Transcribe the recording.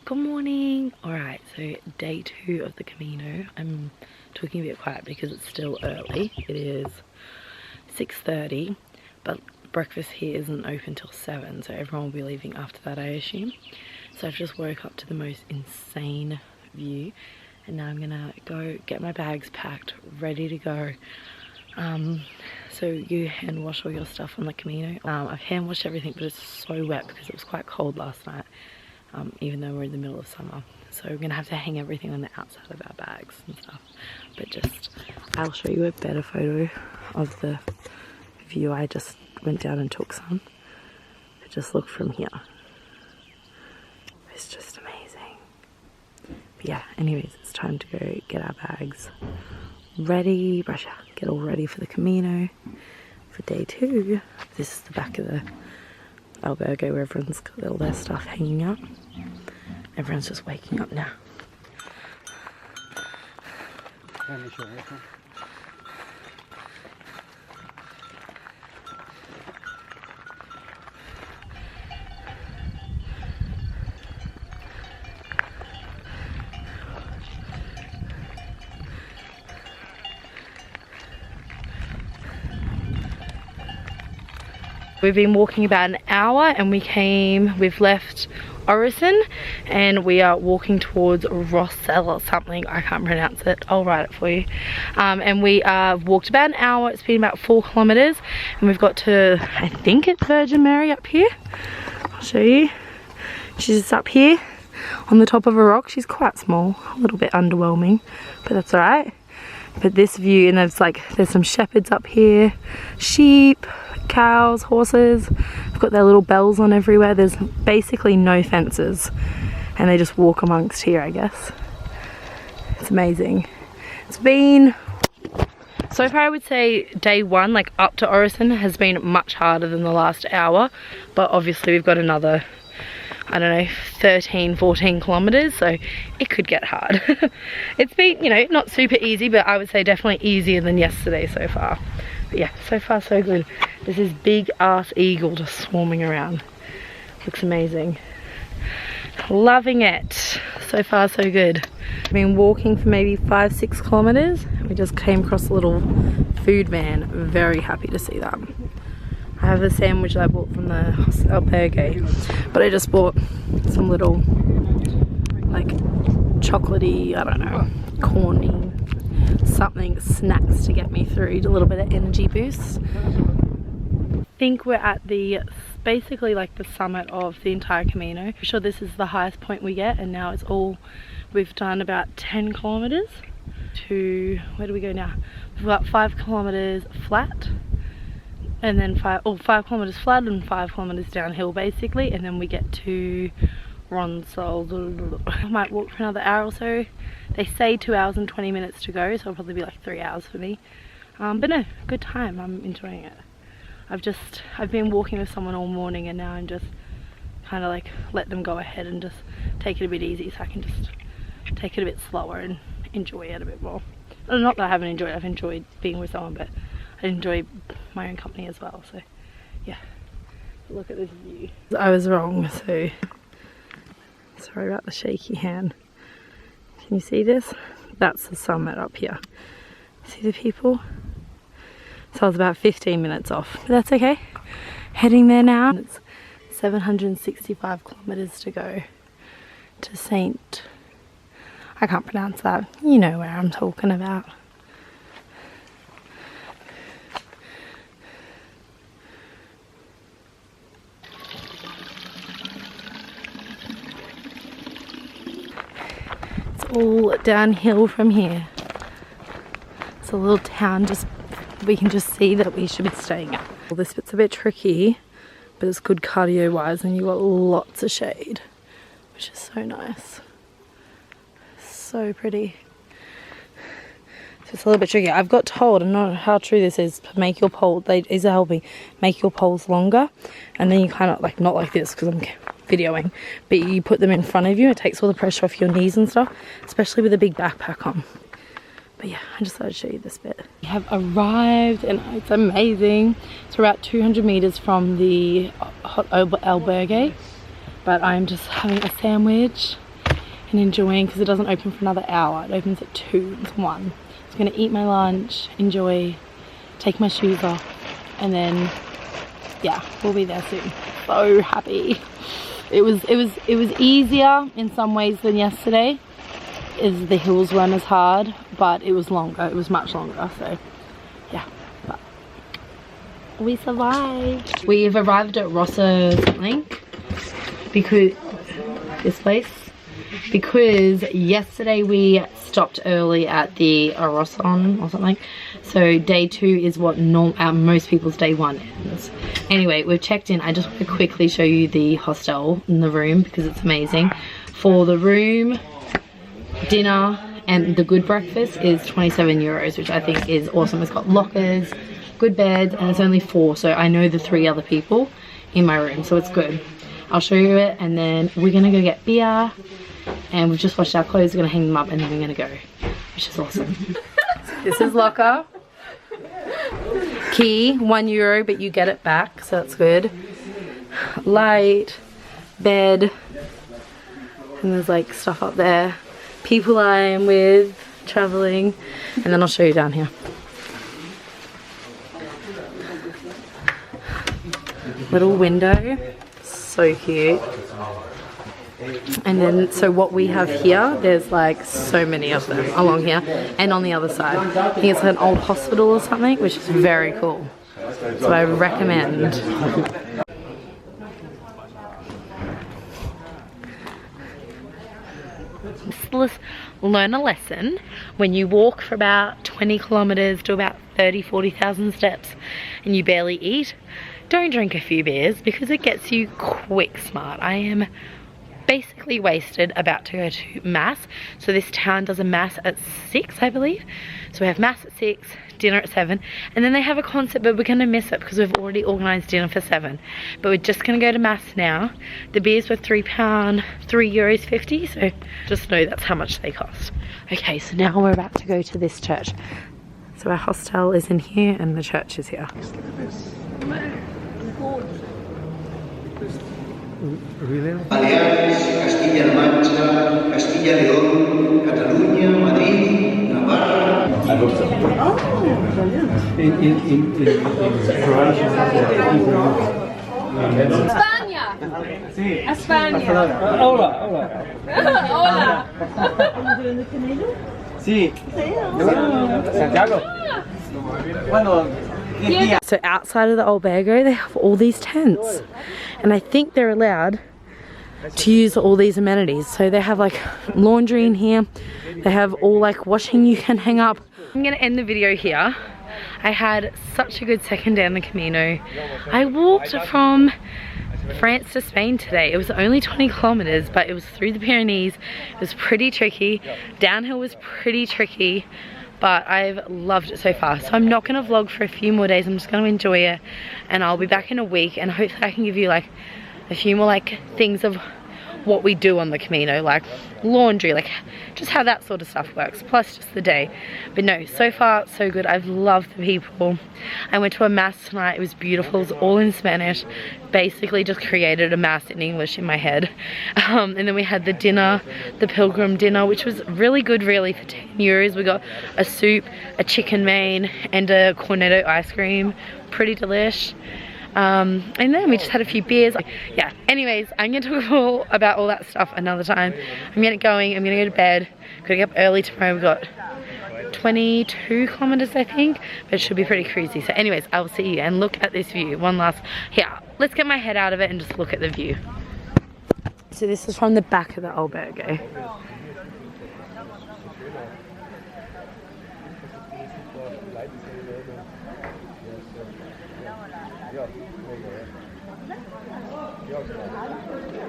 Good morning. Alright, so day 2 of the Camino. I'm talking a bit quiet because it's still early. It is 6:30, but breakfast here isn't open till 7, so everyone will be leaving after that, I assume. So I've just woke up to the most insane view, and now I'm gonna go get my bags packed, ready to go. So you hand wash all your stuff on the Camino. I've hand washed everything, but it's so wet because it was quite cold last night. Even though we're in the middle of summer, so we're gonna have to hang everything on the outside of our bags and stuff. But just, I'll show you a better photo of the view. I just went down and took some. But just look from here. It's just amazing. But yeah, anyways, it's time to go get our bags ready, get all ready for the Camino for day 2. This is the back of the albergue where everyone's got all their stuff hanging out. Everyone's just waking up now. We've been walking about an hour and we've left Orison and we are walking towards Hostel or something. I can't pronounce it. I'll write it for you. And we walked about an hour. It's been about 4 kilometers and we've got to, I think it's Virgin Mary up here. I'll show you. She's just up here on the top of a rock. She's quite small, a little bit underwhelming, but that's all right. But this view, and there's some shepherds up here, sheep, cows, horses. They've got their little bells on everywhere. There's basically no fences and they just walk amongst here, I guess. It's amazing. It's been, so far I would say day 1, like up to Orison, has been much harder than the last hour, but obviously we've got another, I don't know, 13-14 kilometers, so it could get hard. It's been, you know, not super easy, but I would say definitely easier than yesterday so far. But yeah, so far so good. There's this big ass eagle just swarming around. Looks amazing. Loving it. So far so good. I've been walking for maybe 5-6 kilometers. We just came across a little food van. Very happy to see that. I have a sandwich that I bought from the albergue, but I just bought some little like chocolatey, I don't know, corny something, snacks to get me through, a little bit of energy boost. I think we're at the, basically like the summit of the entire Camino. I'm sure this is the highest point we get, and now it's all, we've done about 10 kilometers to, where do we go now? We've got 5 kilometers flat, and then 5 kilometers flat and 5 kilometers downhill basically, and then we get to Roncesvalles. I might walk for another hour or so. They say 2 hours and 20 minutes to go, so it'll probably be like 3 hours for me. But no, good time. I'm enjoying it. I've been walking with someone all morning, and now I'm just kind of like let them go ahead and just take it a bit easy, so I can just take it a bit slower and enjoy it a bit more. Not that I haven't enjoyed it. I've enjoyed being with someone, but I enjoy my own company as well. So yeah, look at this view. I was wrong, so sorry about the shaky hand. Can you see this? That's the summit up here. See the people? So I was about 15 minutes off, but that's okay. Heading there now. It's 765 kilometers to go to Saint, I can't pronounce that. You know where I'm talking about. All downhill from here. It's a little town, just we can just see that we should be staying at. Well, this bit's a bit tricky, but it's good cardio wise, and you got lots of shade, which is so nice. So pretty. So it's a little bit tricky. I've got told, I don't know how true this is, to make your pole, these are helping make your poles longer, and then you kind of like, not like this because I'm videoing, but you put them in front of you. It takes all the pressure off your knees and stuff, especially with a big backpack on. But yeah, I just thought I'd show you this bit. We have arrived and it's amazing. So we're about 200 meters from the albergue, but I'm just having a sandwich and enjoying because it doesn't open for another hour. It opens at 2, it's 1. I'm gonna eat my lunch, enjoy, take my shoes off, and then yeah, we'll be there soon. So happy. It was easier in some ways than yesterday. The hills weren't as hard, but it was longer. It was much longer. So yeah, but we survived. We've arrived at Rossa something because this place. Because yesterday we stopped early at the Arosson or something, so day 2 is what most people's day 1 ends. Anyway, we've checked in. I just want to quickly show you the hostel in the room because it's amazing. For the room, dinner and the good breakfast is 27 euros, which I think is awesome. It's got lockers, good beds, and it's only 4, so I know the 3 other people in my room, so it's good. I'll show you it, and then we're gonna go get beer. And we've just washed our clothes, we're gonna hang them up, and then we're gonna go, which is awesome. This is locker. Key, €1, but you get it back, so that's good. Light, bed, and there's like stuff up there. People I am with, traveling, and then I'll show you down here. Little window, so cute. And then, so what we have here, there's like so many of them along here and on the other side. I think it's an old hospital or something, which is very cool. So I recommend. Let's learn a lesson. When you walk for about 20 kilometers to about 40,000 steps and you barely eat, don't drink a few beers because it gets you quick smart. I am basically wasted, about to go to mass. So this town does a mass at 6, I believe. So we have mass at 6, dinner at 7, and then they have a concert, but we're gonna miss it because we've already organized dinner for 7. But we're just gonna go to mass now. The beers were £3, €3.50, so just know that's how much they cost. Okay, so now we're about to go to this church. So our hostel is in here and the church is here. Baleares, Castilla-La Mancha, Castilla León, Cataluña, Madrid, Navarra. Oh, in Croatia. España. Sí. España. Hola, hola. Hola. Sí. Santiago. Bueno, so outside of the albergo, they have all these tents. And I think they're allowed to use all these amenities. So they have like laundry in here. They have all like washing you can hang up. I'm gonna end the video here. I had such a good second day on the Camino. I walked from France to Spain today. It was only 20 kilometers, but it was through the Pyrenees. It was pretty tricky. Downhill was pretty tricky, but I've loved it so far. So I'm not gonna vlog for a few more days. I'm just gonna enjoy it, and I'll be back in a week, and hopefully I can give you like a few more like things of what we do on the Camino, like laundry, like just how that sort of stuff works, plus just the day. But no, so far so good. I've loved the people. I went to a mass tonight. It was beautiful. It was all in Spanish. Basically just created a mass in English in my head. And then we had the dinner, the pilgrim dinner, which was really good really for 10 euros. We got a soup, a chicken main, and a cornetto ice cream. Pretty delish. And then we just had a few beers. Yeah, anyways, I'm gonna talk all about all that stuff another time. I'm gonna going, I'm gonna go to bed. Gotta get up early tomorrow. We've got 22 kilometers, I think, but it should be pretty cruisy. So anyways, I will see you, and look at this view. One last, yeah, let's get my head out of it and just look at the view. So this is from the back of the albergue.